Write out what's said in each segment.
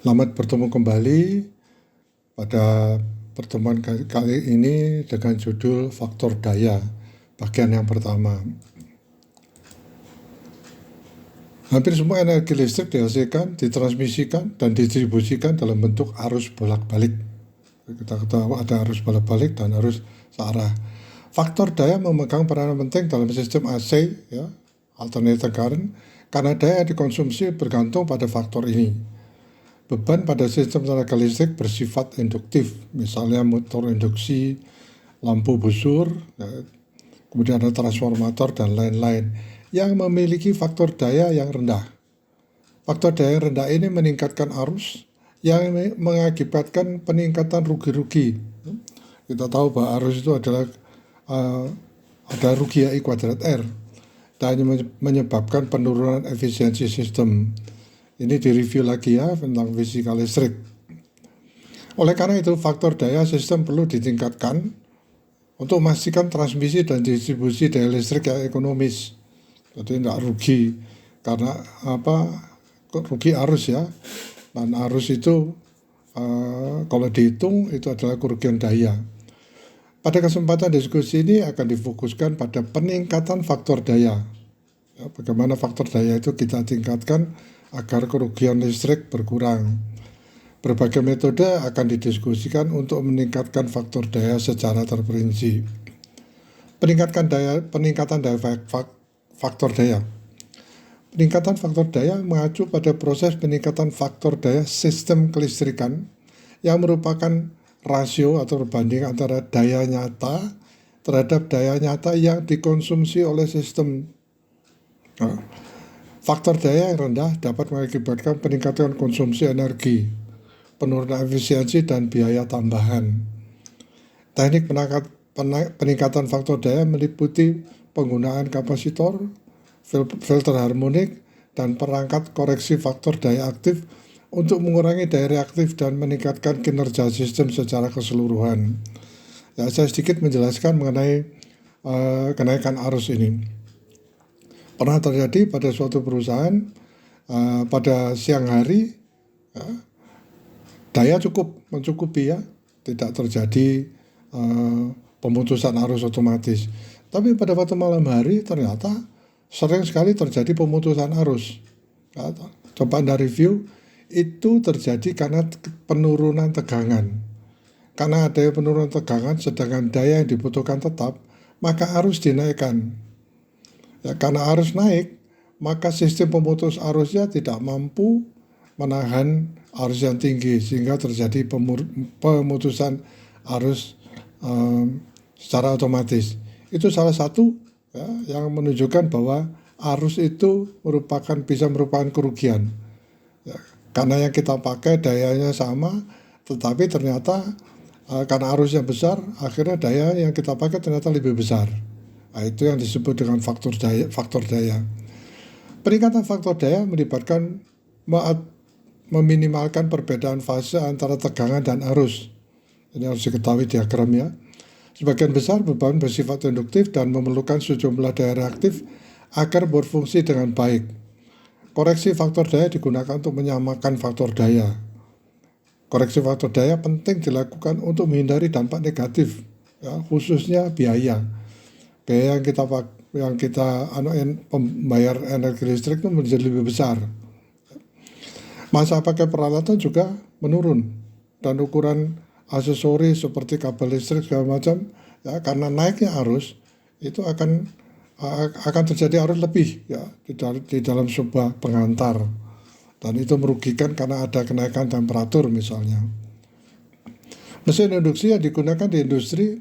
Selamat bertemu kembali pada pertemuan kali ini dengan judul faktor daya, bagian yang pertama. Hampir semua energi listrik dihasilkan, ditransmisikan, dan didistribusikan dalam bentuk arus bolak-balik. Kita ketahui ada arus bolak-balik dan arus searah. Faktor daya memegang peranan penting dalam sistem AC, ya, alternating current, karena daya yang dikonsumsi bergantung pada faktor ini. Beban pada sistem tenaga listrik bersifat induktif, misalnya motor induksi, lampu busur, ya, kemudian ada transformator dan lain-lain yang memiliki faktor daya yang rendah. Faktor daya yang rendah ini meningkatkan arus yang mengakibatkan peningkatan rugi-rugi. Kita tahu bahwa arus itu adalah ada rugi I kuadrat R, dan menyebabkan penurunan efisiensi sistem. Ini direview lagi ya tentang fisika listrik. Oleh karena itu, faktor daya sistem perlu ditingkatkan untuk memastikan transmisi dan distribusi daya listrik yang ekonomis. Jadi tidak rugi karena rugi arus ya. Dan arus itu kalau dihitung itu adalah kerugian daya. Pada kesempatan diskusi ini akan difokuskan pada peningkatan faktor daya. Ya, bagaimana faktor daya itu kita tingkatkan agar kerugian listrik berkurang. Berbagai metode akan didiskusikan untuk meningkatkan faktor daya secara terperinci. Peningkatan daya faktor daya. Peningkatan faktor daya mengacu pada proses peningkatan faktor daya sistem kelistrikan yang merupakan rasio atau perbanding antara daya nyata terhadap daya nyata yang dikonsumsi oleh sistem. Faktor daya yang rendah dapat mengakibatkan peningkatan konsumsi energi, penurunan efisiensi, dan biaya tambahan. Teknik peningkatan faktor daya meliputi penggunaan kapasitor, filter harmonik, dan perangkat koreksi faktor daya aktif untuk mengurangi daya reaktif dan meningkatkan kinerja sistem secara keseluruhan. Ya, saya sedikit menjelaskan mengenai kenaikan arus ini. Pernah terjadi pada suatu perusahaan pada siang hari, ya, daya cukup mencukupi ya, tidak terjadi pemutusan arus otomatis. Tapi pada waktu malam hari ternyata sering sekali terjadi pemutusan arus. Ya, coba Anda review, itu terjadi karena penurunan tegangan. Karena ada penurunan tegangan sedangkan daya yang dibutuhkan tetap, maka arus dinaikkan. Ya, karena arus naik, maka sistem pemutus arusnya tidak mampu menahan arus yang tinggi sehingga terjadi pemutusan arus secara otomatis. Itu salah satu ya, yang menunjukkan bahwa arus itu bisa merupakan kerugian. Ya, karena yang kita pakai dayanya sama, tetapi ternyata karena arusnya besar, akhirnya daya yang kita pakai ternyata lebih besar. Nah, itu yang disebut dengan faktor daya. Peningkatan faktor daya melibatkan meminimalkan perbedaan fase antara tegangan dan arus. Ini harus diketahui diagramnya. Sebagian besar beban bersifat induktif dan memerlukan sejumlah daya reaktif agar berfungsi dengan baik. Koreksi faktor daya digunakan untuk menyamakan faktor daya. Koreksi faktor daya penting dilakukan untuk menghindari dampak negatif, ya, khususnya biaya. Biaya yang kita membayar energi listrik itu menjadi lebih besar. Masa pakai peralatan juga menurun dan ukuran aksesoris seperti kabel listrik segala macam, ya, karena naiknya arus itu akan terjadi arus lebih ya di dalam sebuah pengantar, dan itu merugikan karena ada kenaikan temperatur misalnya. Mesin induksi yang digunakan di industri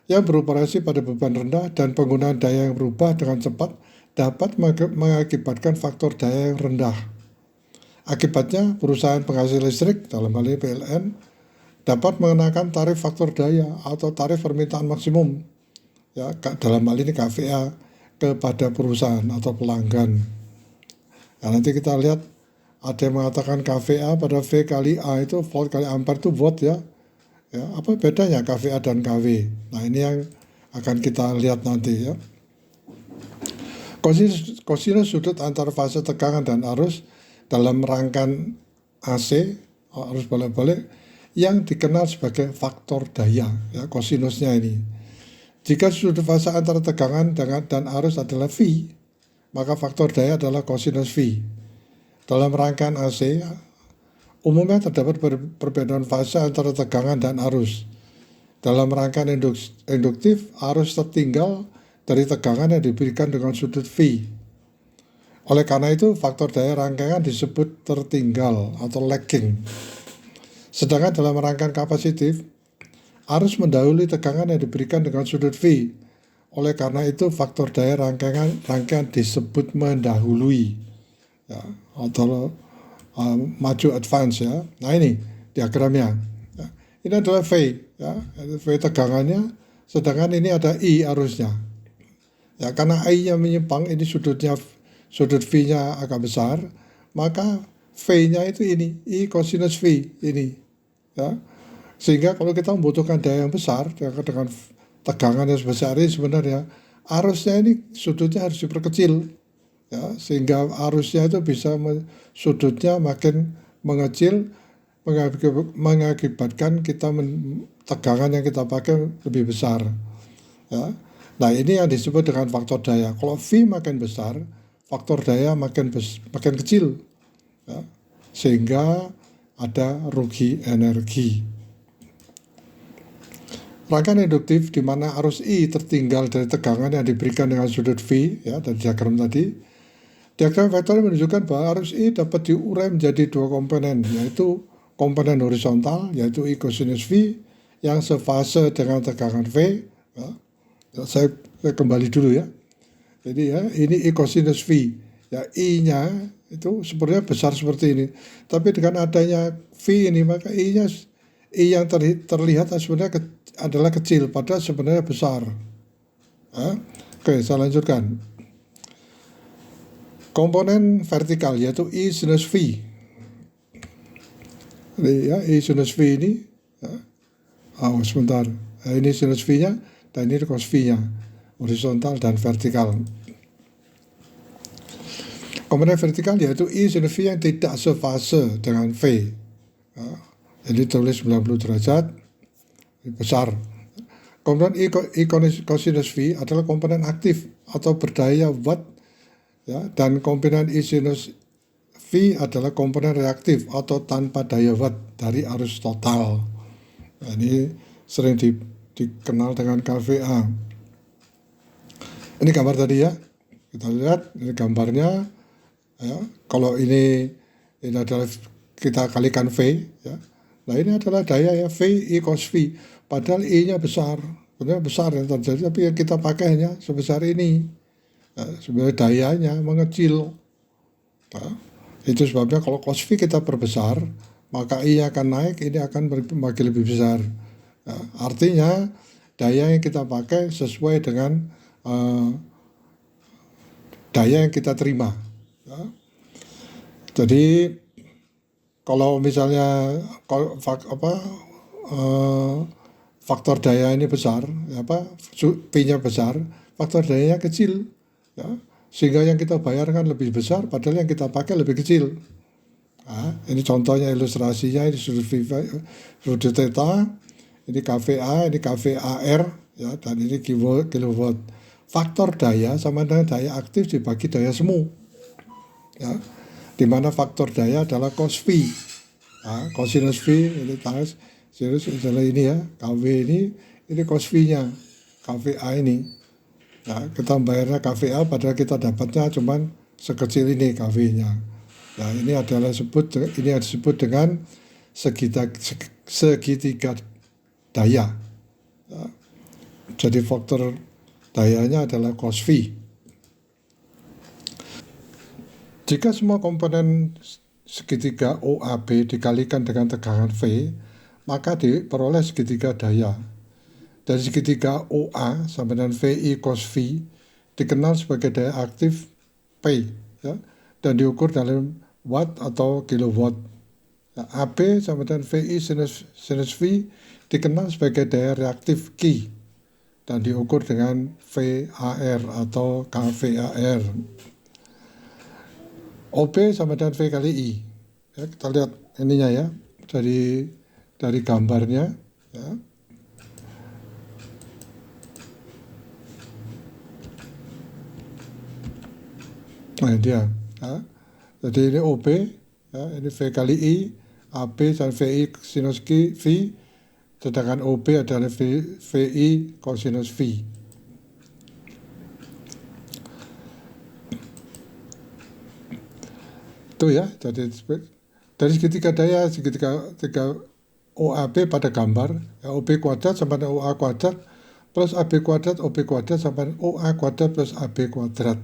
yang beroperasi pada beban rendah dan penggunaan daya yang berubah dengan cepat dapat mengakibatkan faktor daya yang rendah. Akibatnya, perusahaan penghasil listrik, dalam hal ini PLN, dapat mengenakan tarif faktor daya atau tarif permintaan maksimum, ya, dalam hal ini KVA, kepada perusahaan atau pelanggan. Nah, nanti kita lihat ada yang mengatakan KVA pada V kali A itu volt kali ampere itu watt ya. Ya, apa bedanya KVA dan KW? Nah, ini yang akan kita lihat nanti ya. Kosinus sudut antar fase tegangan dan arus dalam rangkaian AC, arus bolak-balik, yang dikenal sebagai faktor daya, ya, kosinusnya ini. Jika sudut fase antara tegangan dan arus adalah V, maka faktor daya adalah kosinus V. Dalam rangkaian AC, umumnya terdapat perbedaan fase antara tegangan dan arus. Dalam rangkaian induktif, arus tertinggal dari tegangan yang diberikan dengan sudut V. Oleh karena itu, faktor daya rangkaian disebut tertinggal atau lagging. Sedangkan dalam rangkaian kapasitif, arus mendahului tegangan yang diberikan dengan sudut V. Oleh karena itu, faktor daya rangkaian disebut mendahului, ya, atau maju advance, ya. Nah, ini diagramnya. Ya. Ini adalah V, ya, V tegangannya, sedangkan ini ada I arusnya. Ya, karena I-nya menyimpang, ini sudut V-nya agak besar, maka V-nya itu ini, I kosinus V ini, ya. Sehingga kalau kita membutuhkan daya yang besar dengan tegangan yang sebesar ini, sebenarnya arusnya ini sudutnya harus diperkecil, ya, sehingga arusnya itu bisa sudutnya makin mengecil, mengakibatkan kita tegangan yang kita pakai lebih besar, ya. Nah, ini yang disebut dengan faktor daya. Kalau V makin besar, faktor daya makin kecil, ya, sehingga ada rugi energi. Rangkaian induktif di mana arus I tertinggal dari tegangan yang diberikan dengan sudut V, ya, dari diagram tadi. Diagram vektor menunjukkan bahwa arus I dapat diurai menjadi dua komponen, yaitu komponen horizontal, yaitu I kosinus V, yang sefase dengan tegangan V. Ya. Saya kembali dulu, ya. Jadi, ya, ini I kosinus V. Ya, I-nya itu sebenarnya besar seperti ini. Tapi dengan adanya V ini, maka I yang terlihat sebenarnya adalah kecil, padahal sebenarnya besar. Ya. Oke, saya lanjutkan. Komponen vertikal yaitu I sinus V. Jadi, ya, I sinus V ini, ya. Sebentar. Nah, ini sinus V-nya dan ini cos V-nya, horizontal dan vertikal. Komponen vertikal yaitu I sinus V yang tidak sefase dengan V. Ya. Jadi tulis 90 derajat, besar. Komponen I kosinus V adalah komponen aktif atau berdaya watt, ya, dan komponen I sinus V adalah komponen reaktif atau tanpa daya watt dari arus total. Nah, ini sering dikenal dengan KVA. Ini gambar tadi, ya. Kita lihat ini gambarnya, ya. Kalau ini adalah kita kalikan V, ya. Nah, ini adalah daya, ya, V I cos V. Padahal I-nya besar, benar besar yang terjadi, tapi yang kita pakai hanya sebesar ini. Ya, sebenarnya dayanya mengecil. Ya. Itu sebabnya kalau cos V kita perbesar, maka I akan naik, ini akan makin lebih besar. Ya, artinya daya yang kita pakai sesuai dengan daya yang kita terima. Ya. Jadi kalau misalnya faktor daya ini besar, P-nya besar, faktor dayanya kecil, ya, sehingga yang kita bayarkan lebih besar, padahal yang kita pakai lebih kecil. Nah, ini contohnya, ilustrasinya, ini sudut theta, ini kVA, ini kVAR, ya, dan ini kilowatt. Faktor daya sama dengan daya aktif dibagi daya semu, ya, di mana faktor daya adalah cos V. Nah, kosinus V ini tangan sinus adalah ini, ya, KV ini cos V-nya, kVA ini. Nah, kita bayarnya kVA padahal kita dapatnya cuman sekecil ini KV-nya. Nah, ini disebut dengan segitiga daya. Ya. Jadi faktor dayanya adalah cos V. Jika semua komponen segitiga OAB dikalikan dengan tegangan V, maka diperoleh segitiga daya. Dari segitiga OA sama dengan VI cos V dikenal sebagai daya aktif P, ya, dan diukur dalam watt atau kilowatt. Ya, AB sama dengan VI sinus V dikenal sebagai daya reaktif Q dan diukur dengan VAR atau KVAR. OB sama dengan V kali I. Ya, kita lihat ininya ya, dari gambarnya ya. Nah dia ya. Jadi ini OB ya, ini V kali I, AB dan VI sinus V, sedangkan OB adalah VI kosinus V. Itu ya, jadi dari segitiga daya, segitiga OAB pada gambar, ya, OB kuadrat sama dengan OA kuadrat plus AB kuadrat, OB kuadrat sama dengan OA kuadrat plus AB kuadrat.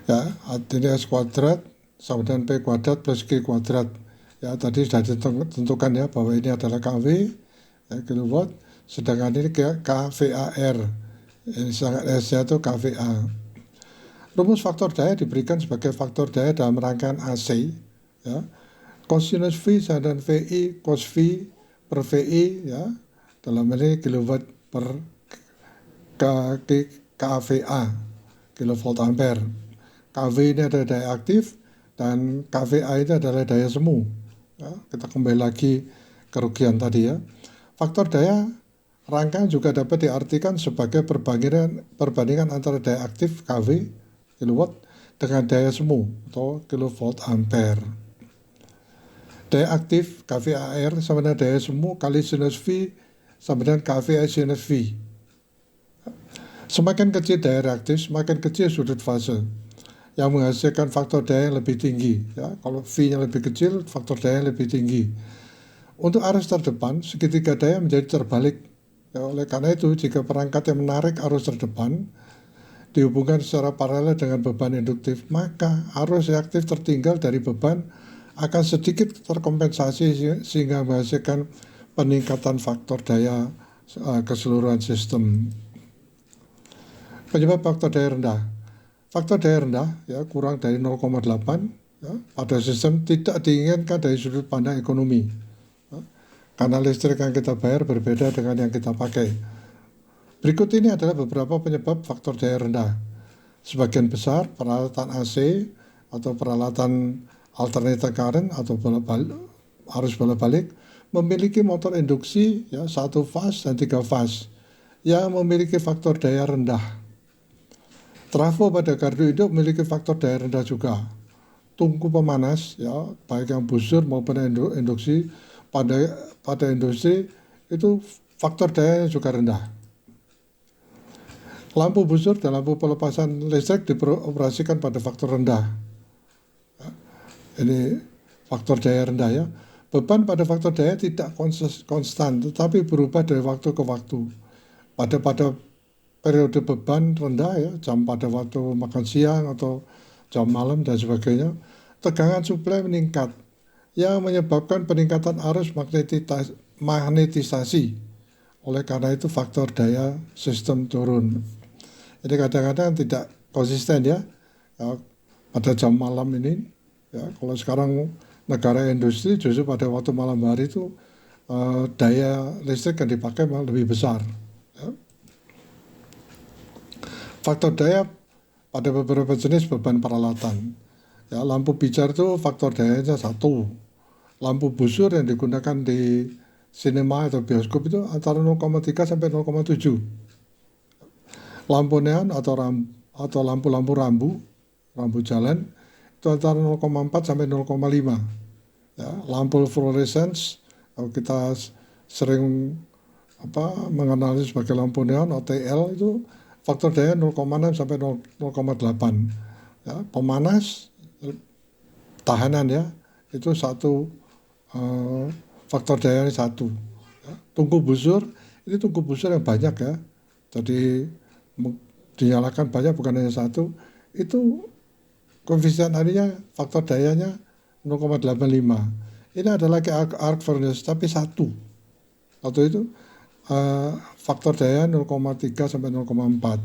Ya, artinya S kuadrat sama dengan P kuadrat plus Q kuadrat. Ya, tadi sudah ditentukan ya bahwa ini adalah KW, ya, kilowatt, sedangkan ini KVAR. Ini sangat S-nya itu KVA. Rumus faktor daya diberikan sebagai faktor daya dalam rangkaian AC. Ya. Kosinus V sama dengan VI cos V per VI ya, dalam ini kilowatt per KVA, kilovolt ampere. KV ini adalah daya aktif dan KVA ini adalah daya semu. Ya, kita kembali lagi kerugian tadi ya. Faktor daya rangkaian juga dapat diartikan sebagai perbandingan antara daya aktif KV kilowatt dengan daya semu atau kilovolt ampere. Daya aktif KVAR sama dengan daya semu kali sinus V sama dengan KVA sinus V. Semakin kecil daya reaktif, semakin kecil sudut fase yang menghasilkan faktor daya yang lebih tinggi. Ya, kalau V-nya lebih kecil, faktor daya yang lebih tinggi. Untuk arus terdepan, segitiga daya menjadi terbalik. Ya, oleh karena itu, jika perangkat yang menarik arus terdepan dihubungkan secara paralel dengan beban induktif, maka arus reaktif tertinggal dari beban akan sedikit terkompensasi sehingga menghasilkan peningkatan faktor daya keseluruhan sistem. Penyebab faktor daya rendah. Faktor daya rendah ya kurang dari 0,8 ya, pada sistem tidak diinginkan dari sudut pandang ekonomi. Ya, karena listrik yang kita bayar berbeda dengan yang kita pakai. Berikut ini adalah beberapa penyebab faktor daya rendah. Sebagian besar peralatan AC atau peralatan alternating current atau arus bolak-balik memiliki motor induksi ya 1 fase dan 3 fase yang memiliki faktor daya rendah. Trafo pada gardu hidup memiliki faktor daya rendah juga. Tungku pemanas, ya baik yang busur maupun induksi pada industri itu faktor daya juga rendah. Lampu busur dan lampu pelepasan listrik dioperasikan pada faktor rendah. Ini faktor daya rendah ya. Beban pada faktor daya tidak konstan, tetapi berubah dari waktu ke waktu. Pada periode beban rendah ya, jam pada waktu makan siang atau jam malam dan sebagainya, tegangan suplai meningkat yang menyebabkan peningkatan arus magnetisasi. Oleh karena itu faktor daya sistem turun. Ini kadang-kadang tidak konsisten ya, pada jam malam ini. Ya, kalau sekarang negara industri justru pada waktu malam hari itu daya listrik yang dipakai lebih besar. Ya. Faktor daya pada beberapa jenis beban peralatan. Ya, lampu pijar itu faktor dayanya 1. Lampu busur yang digunakan di sinema atau bioskop itu antara 0,3 sampai 0,7. Lampu neon atau lampu-lampu rambu jalan itu antara 0,4 sampai 0,5. Ya, lampu fluorescence kita sering mengenali sebagai lampu neon OTL itu faktor daya 0,6 sampai 0,8. Ya, pemanas tahanan ya itu 1 faktor daya 1. Ya, tungku busur ini tungku busur yang banyak ya. Jadi dinyalakan banyak bukan hanya 1. Itu koefisien aninya faktor dayanya 0,85. Ini adalah kayak arc furnace tapi 1. Atau itu faktor daya 0,3 sampai 0,4.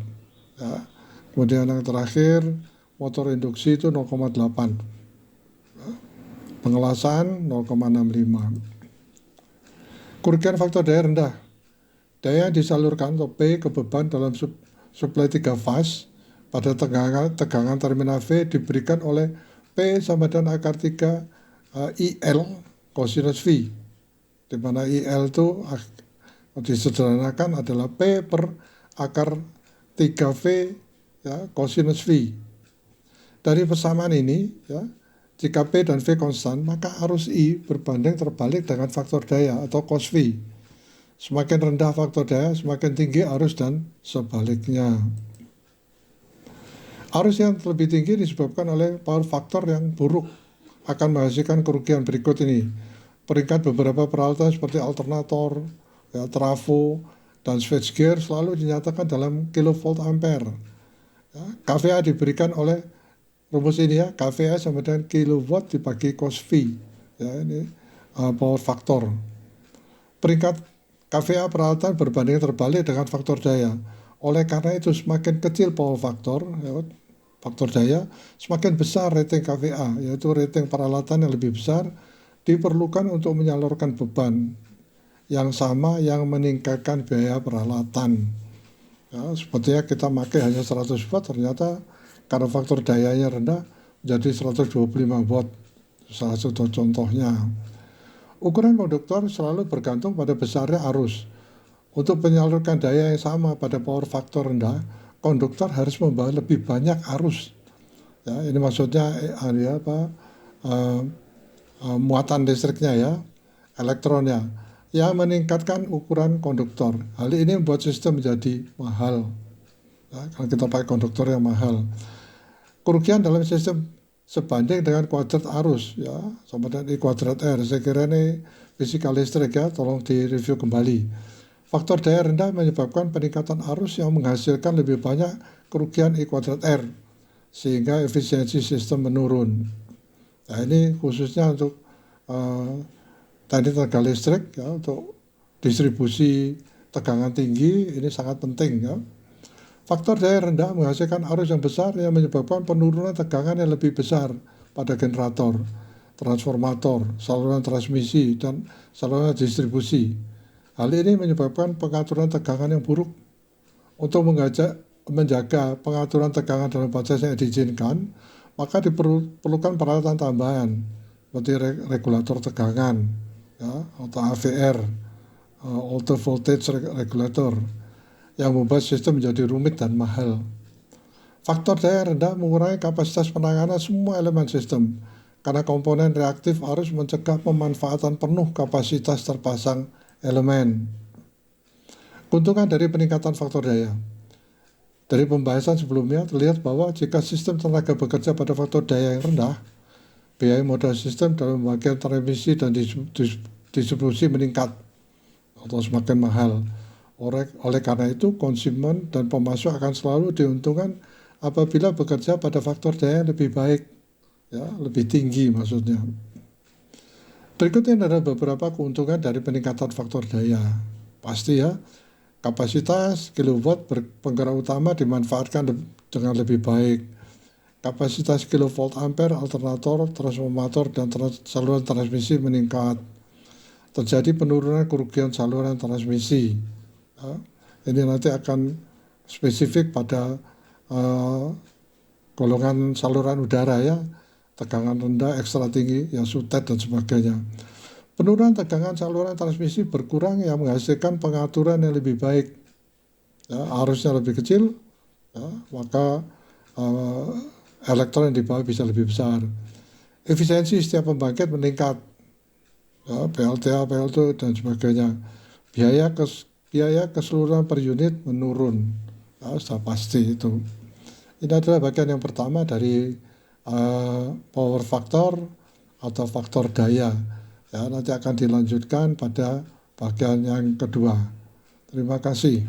Ya. Kemudian yang terakhir motor induksi itu 0,8. Ya. Pengelasan 0,65. Kerugian faktor daya rendah. Daya yang disalurkan atau P ke beban dalam suplai 3 fase pada tegangan terminal V diberikan oleh P sama dengan akar 3 IL cosinus V, di mana IL itu disederhanakan adalah P per akar 3V ya, cosinus V. Dari persamaan ini, ya, jika P dan V konstan, maka arus I berbanding terbalik dengan faktor daya atau cos V. Semakin rendah faktor daya, semakin tinggi arus dan sebaliknya. Arus yang lebih tinggi disebabkan oleh power factor yang buruk akan menghasilkan kerugian berikut ini. Peringkat beberapa peralatan seperti alternator, ya, trafo, dan switchgear selalu dinyatakan dalam kilovolt ampere. Ya, kVA diberikan oleh rumus ini ya, kVA sama dengan kilowatt dibagi cos V. Ya, ini power factor. Peringkat kVA peralatan berbanding terbalik dengan faktor daya. Oleh karena itu semakin kecil power factor, ya, faktor daya, semakin besar rating kVA, yaitu rating peralatan yang lebih besar diperlukan untuk menyalurkan beban yang sama yang meningkatkan biaya peralatan. Ya, sepertinya kita pakai hanya 100 watt, ternyata karena faktor dayanya rendah jadi 125 watt. Salah satu contohnya. Ukuran konduktor selalu bergantung pada besarnya arus. Untuk menyalurkan daya yang sama pada power factor rendah, konduktor harus membawa lebih banyak arus. Ya, ini maksudnya muatan listriknya ya, elektronnya, yang meningkatkan ukuran konduktor. Hal ini membuat sistem menjadi mahal. Ya, kalau kita pakai konduktor yang mahal. Kerugian dalam sistem sebanding dengan kuadrat arus, ya, sama dengan I kuadrat R. Saya kira ini fisika listrik ya, tolong direview kembali. Faktor daya rendah menyebabkan peningkatan arus yang menghasilkan lebih banyak kerugian I kuadrat R, sehingga efisiensi sistem menurun. Nah, ini khususnya untuk teknik tenaga listrik ya, untuk distribusi tegangan tinggi ini sangat penting ya. Faktor daya rendah menghasilkan arus yang besar yang menyebabkan penurunan tegangan yang lebih besar pada generator, transformator, saluran transmisi, dan saluran distribusi. Hal ini menyebabkan pengaturan tegangan yang buruk. Untuk menjaga pengaturan tegangan dalam batas yang diizinkan, maka diperlukan peralatan tambahan seperti regulator tegangan, ya, atau AVR, Alter Voltage Regulator, yang membuat sistem menjadi rumit dan mahal. Faktor daya rendah mengurangi kapasitas penanganan semua elemen sistem, karena komponen reaktif harus mencegah pemanfaatan penuh kapasitas terpasang elemen. Keuntungan dari peningkatan faktor daya. Dari pembahasan sebelumnya terlihat bahwa jika sistem tenaga bekerja pada faktor daya yang rendah, biaya modal sistem dalam bagian transmisi dan distribusi meningkat atau semakin mahal. Oleh karena itu, konsumen dan pemasok akan selalu diuntungkan apabila bekerja pada faktor daya yang lebih baik, ya, lebih tinggi maksudnya. Berikutnya adalah beberapa keuntungan dari peningkatan faktor daya. Pasti ya, kapasitas kilowatt penggerak utama dimanfaatkan dengan lebih baik. Kapasitas kilovolt ampere, alternator, transformator, dan saluran transmisi meningkat. Terjadi penurunan kerugian saluran transmisi. Ya, ini nanti akan spesifik pada golongan saluran udara ya, tegangan rendah, ekstra tinggi, yang sutet dan sebagainya. Penurunan tegangan saluran transmisi berkurang yang menghasilkan pengaturan yang lebih baik. Ya, arusnya lebih kecil, ya, maka elektron yang dibawa bisa lebih besar. Efisiensi setiap pembangkit meningkat, ya, PLTA, PLT, dan sebagainya. Biaya keseluruhan per unit menurun, ya, sudah pasti itu. Ini adalah bagian yang pertama dari power factor atau faktor daya. Ya, nanti akan dilanjutkan pada bagian yang kedua. Terima kasih.